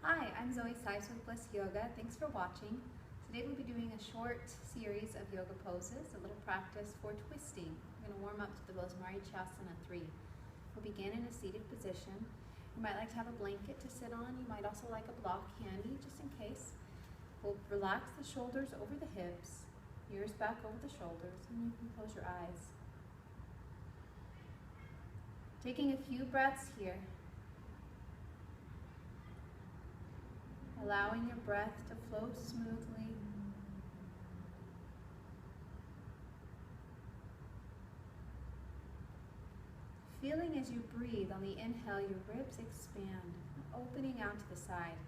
Hi, I'm Zoe Sipes with Bliss Yoga. Thanks for watching. Today we'll be doing a short series of yoga poses, a little practice for twisting. We're going to warm up to the pose Marichyasana III. We'll begin in a seated position. You might like to have a blanket to sit on. You might also like a block handy, just in case. We'll relax the shoulders over the hips, ears back over the shoulders, and you can close your eyes. Taking a few breaths here. Allowing your breath to flow smoothly. Feeling as you breathe on the inhale, your ribs expand, opening out to the side.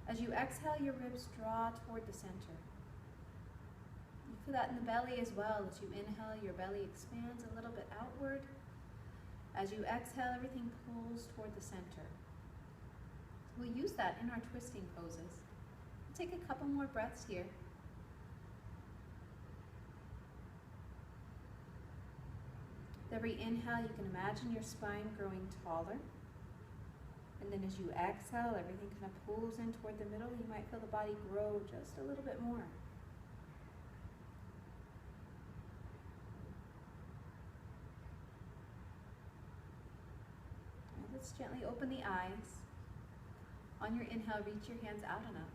As you exhale, your ribs draw toward the center. You feel that in the belly as well. As you inhale, your belly expands a little bit outward. As you exhale, everything pulls toward the center. We'll use that in our twisting poses. We'll take a couple more breaths here. With every inhale, you can imagine your spine growing taller. And then as you exhale, everything kind of pulls in toward the middle. You might feel the body grow just a little bit more. And let's gently open the eyes. On your inhale, reach your hands out and up.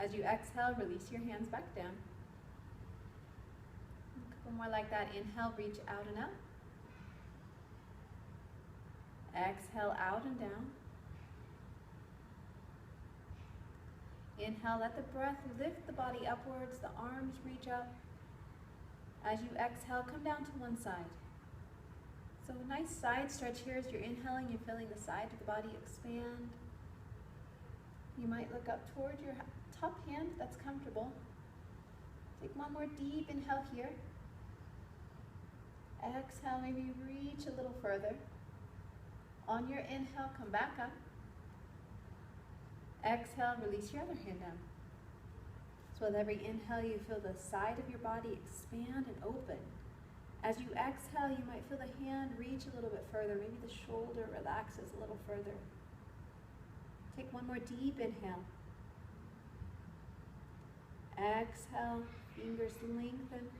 As you exhale, release your hands back down. A couple more like that. Inhale, reach out and up. Exhale, out and down. Inhale, let the breath lift the body upwards, the arms reach up. As you exhale, come down to one side. So a nice side stretch here. As you're inhaling, you're feeling the side of the body expand. You might look up toward your top hand, that's comfortable. Take one more deep inhale here. Exhale, maybe reach a little further. On your inhale, come back up. Exhale, release your other hand down. So with every inhale, you feel the side of your body expand and open. As you exhale, you might feel the hand reach a little bit further. Maybe the shoulder relaxes a little further. Take one more deep inhale. Exhale, fingers lengthen.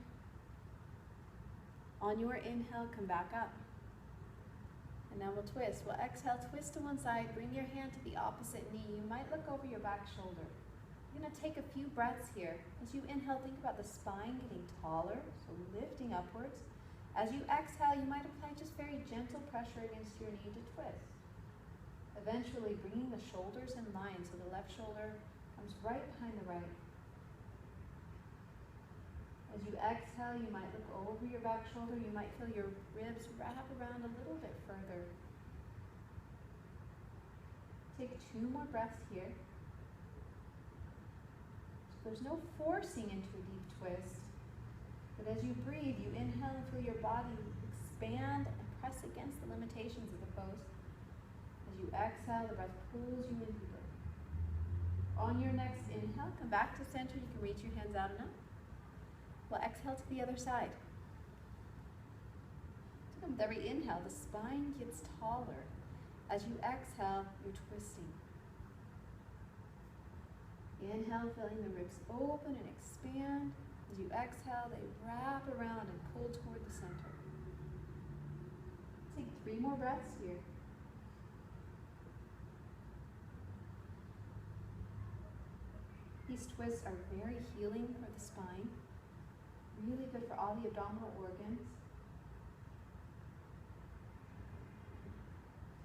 On your inhale, come back up. And now we'll twist. We'll exhale, twist to one side, bring your hand to the opposite knee. You might look over your back shoulder. You're going to take a few breaths here. As you inhale, think about the spine getting taller, so lifting upwards. As you exhale, you might apply just very gentle pressure against your knee to twist. Eventually bringing the shoulders in line so the left shoulder comes right behind the right. As you exhale, you might look over your back shoulder. You might feel your ribs wrap around a little bit further. Take 2 more breaths here. There's no forcing into a deep twist, but as you breathe, you inhale and feel your body expand and press against the limitations of the pose. As you exhale, the breath pulls you in deeper. On your next inhale, come back to center. You can reach your hands out and up. We'll exhale to the other side. So with every inhale, the spine gets taller. As you exhale, you're twisting. Inhale, feeling the ribs open and expand. As you exhale, they wrap around and pull toward the center. Take 3 more breaths here. These twists are very healing for the spine. Really good for all the abdominal organs.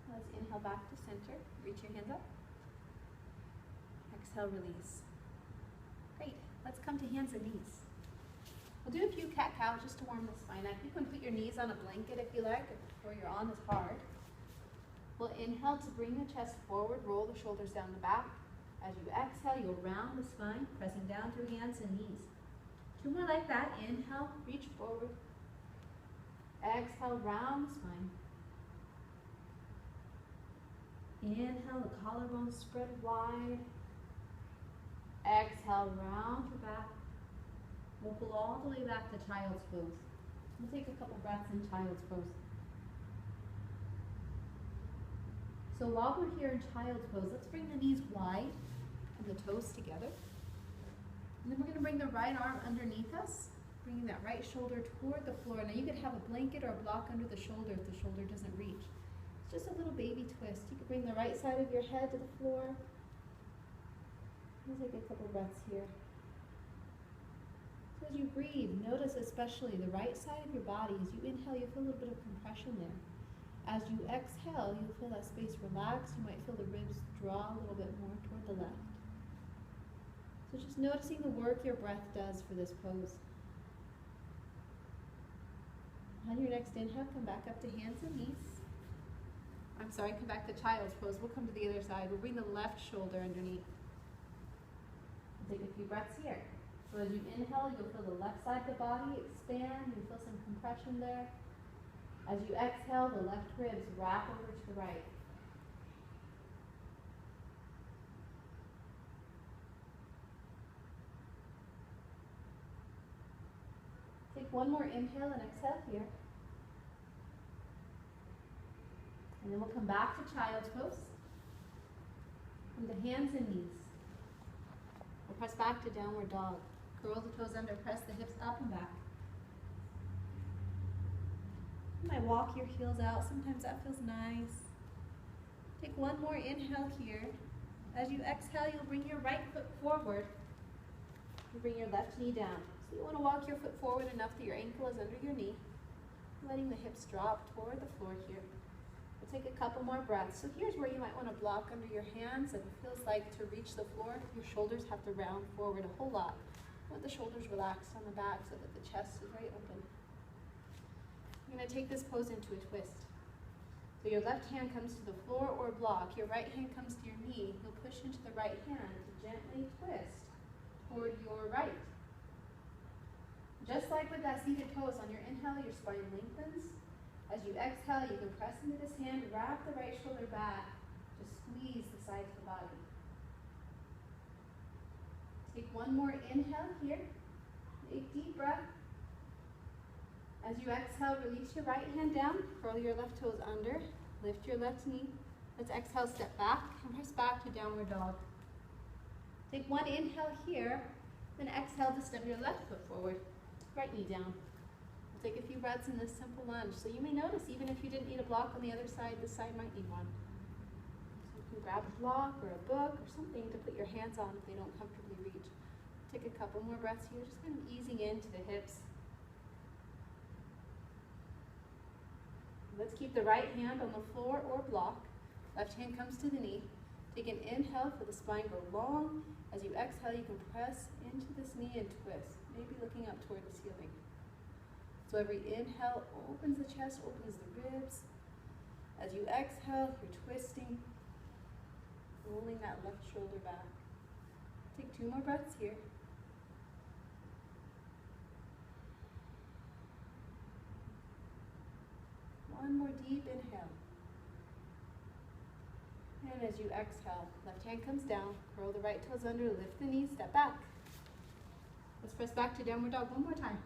Let's inhale back to center. Reach your hands up. Exhale, release. Great. Let's come to hands and knees. We'll do a few cat-cows just to warm the spine up. You can put your knees on a blanket if you like, if where you're on is hard. We'll inhale to bring the chest forward, roll the shoulders down the back. As you exhale, you'll round the spine, pressing down through hands and knees. 2 more like that. Inhale, reach forward. Exhale, round the spine. Inhale, the collarbones spread wide. Exhale, round your back. We'll pull all the way back to child's pose. We'll take a couple breaths in child's pose. So while we're here in child's pose, let's bring the knees wide and the toes together. And then we're going to bring the right arm underneath us, bringing that right shoulder toward the floor. Now you could have a blanket or a block under the shoulder if the shoulder doesn't reach. It's just a little baby twist. You could bring the right side of your head to the floor. Let's take a couple breaths here. So as you breathe, notice especially the right side of your body. As you inhale, you feel a little bit of compression there. As you exhale, you'll feel that space relax. You might feel the ribs draw a little bit more toward the left. So just noticing the work your breath does for this pose. On your next inhale, come back up to hands and knees. Come back to child's pose. We'll come to the other side. We'll bring the left shoulder underneath. Take a few breaths here. So as you inhale, you'll feel the left side of the body expand. You'll feel some compression there. As you exhale, the left ribs wrap over to the right. Take one more inhale and exhale here. And then we'll come back to child's pose. From the hands and knees. We'll press back to downward dog. Curl the toes under, press the hips up and back. You might walk your heels out. Sometimes that feels nice. Take one more inhale here. As you exhale, you'll bring your right foot forward. You bring your left knee down. So you want to walk your foot forward enough that your ankle is under your knee. Letting the hips drop toward the floor here. We'll take a couple more breaths. So here's where you might want to block under your hands. If it feels like to reach the floor, your shoulders have to round forward a whole lot. You want the shoulders relaxed on the back so that the chest is very open. You're going to take this pose into a twist. So your left hand comes to the floor or block. Your right hand comes to your knee. You'll push into the right hand to gently twist toward your right. Just like with that seated pose, on your inhale, your spine lengthens. As you exhale, you can press into this hand, wrap the right shoulder back, just squeeze the sides of the body. Take one more inhale here. Take a deep breath. As you exhale, release your right hand down, curl your left toes under, lift your left knee. Let's exhale, step back, and press back to downward dog. Take one inhale here, then exhale to step your left foot forward, right knee down. We'll take a few breaths in this simple lunge. So you may notice, even if you didn't need a block on the other side, this side might need one. So you can grab a block or a book or something to put your hands on if they don't comfortably reach. Take a couple more breaths here, just kind of easing into the hips. Let's keep the right hand on the floor or block. Left hand comes to the knee. Take an inhale for the spine go long. As you exhale, you can press into this knee and twist, maybe looking up toward the ceiling. So every inhale opens the chest, opens the ribs. As you exhale, you're twisting, rolling that left shoulder back. Take two more breaths here. One more deep inhale. And as you exhale, left hand comes down, curl the right toes under, lift the knees, step back. Let's press back to downward dog one more time.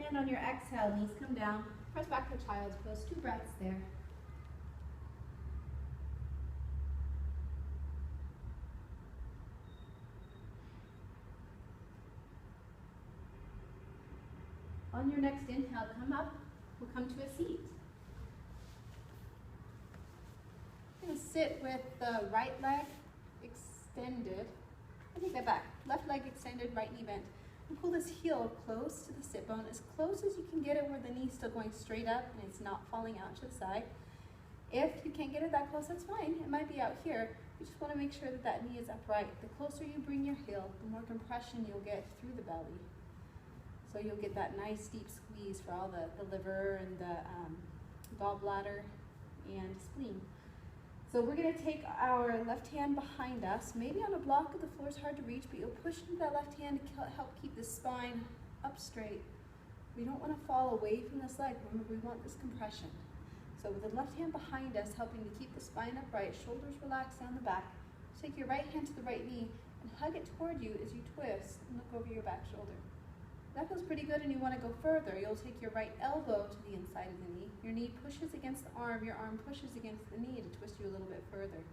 And on your exhale, knees come down, press back to child's pose, 2 breaths there. On your next inhale, come up, we'll come to a seat. You're going to sit with the right leg extended. I take that back. Left leg extended, right knee bent. And pull this heel close to the sit bone, as close as you can get it where the knee's still going straight up and it's not falling out to the side. If you can't get it that close, that's fine. It might be out here. You just want to make sure that that knee is upright. The closer you bring your heel, the more compression you'll get through the belly. So you'll get that nice deep squeeze for all the liver and the gallbladder and spleen. So we're going to take our left hand behind us, maybe on a block if the floor is hard to reach, but you'll push into that left hand to help keep the spine up straight. We don't want to fall away from this leg. Remember, we want this compression. So with the left hand behind us, helping to keep the spine upright, shoulders relaxed down the back. Take your right hand to the right knee and hug it toward you as you twist and look over your back shoulder. That feels pretty good and you want to go further. You'll take your right elbow to the inside of the knee. Your knee pushes against the arm. Your arm pushes against the knee to twist you a little bit further.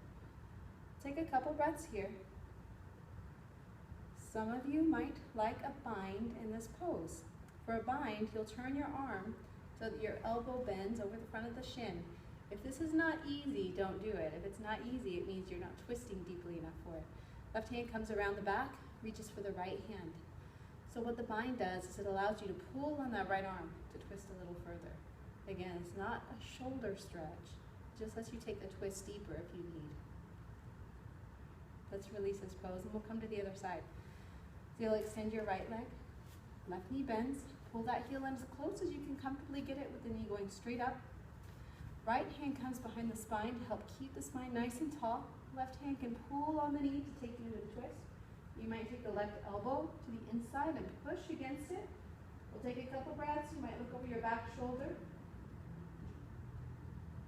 Take a couple breaths here. Some of you might like a bind in this pose. For a bind, you'll turn your arm so that your elbow bends over the front of the shin. If this is not easy, don't do it. If it's not easy, it means you're not twisting deeply enough for it. Left hand comes around the back, reaches for the right hand. So what the bind does is it allows you to pull on that right arm to twist a little further. Again, it's not a shoulder stretch. It just lets you take the twist deeper if you need. Let's release this pose and we'll come to the other side. So you'll extend your right leg, left knee bends, pull that heel in as close as you can comfortably get it with the knee going straight up. Right hand comes behind the spine to help keep the spine nice and tall. Left hand can pull on the knee to take you to the twist. You might take the left elbow to the inside and push against it. We'll take a couple breaths. You might look over your back shoulder.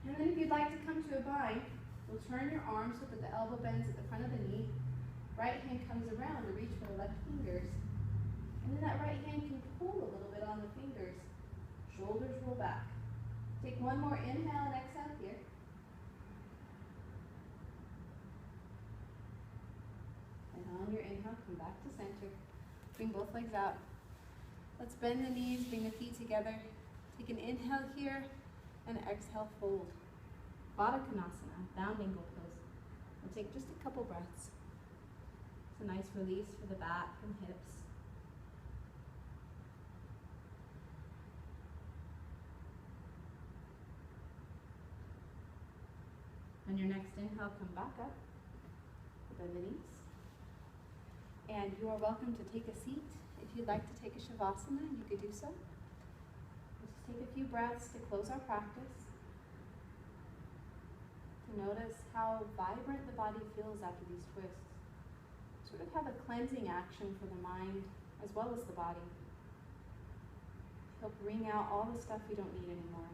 And then if you'd like to come to a bind, you'll turn your arm so that the elbow bends at the front of the knee. Right hand comes around to reach for the left fingers. And then that right hand can pull a little bit on the fingers. Shoulders roll back. Take one more inhale and exhale here. And on your inhale, come back to center. Bring both legs out. Let's bend the knees, bring the feet together. Take an inhale here and exhale, fold. Baddha Konasana, down angle pose. We'll take just a couple breaths. It's a nice release for the back and hips. On your next inhale, come back up. Bend the knees. And you are welcome to take a seat. If you'd like to take a Shavasana, you could do so. We'll just take a few breaths to close our practice. To notice how vibrant the body feels after these twists. Sort of have a cleansing action for the mind as well as the body. Help wring out all the stuff we don't need anymore.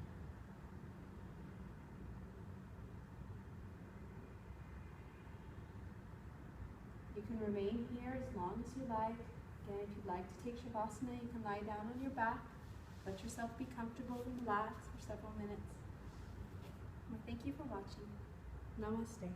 You can remain here as long as you like. Again, if you'd like to take Shavasana, you can lie down on your back. Let yourself be comfortable and relax for several minutes. Well, thank you for watching. Namaste.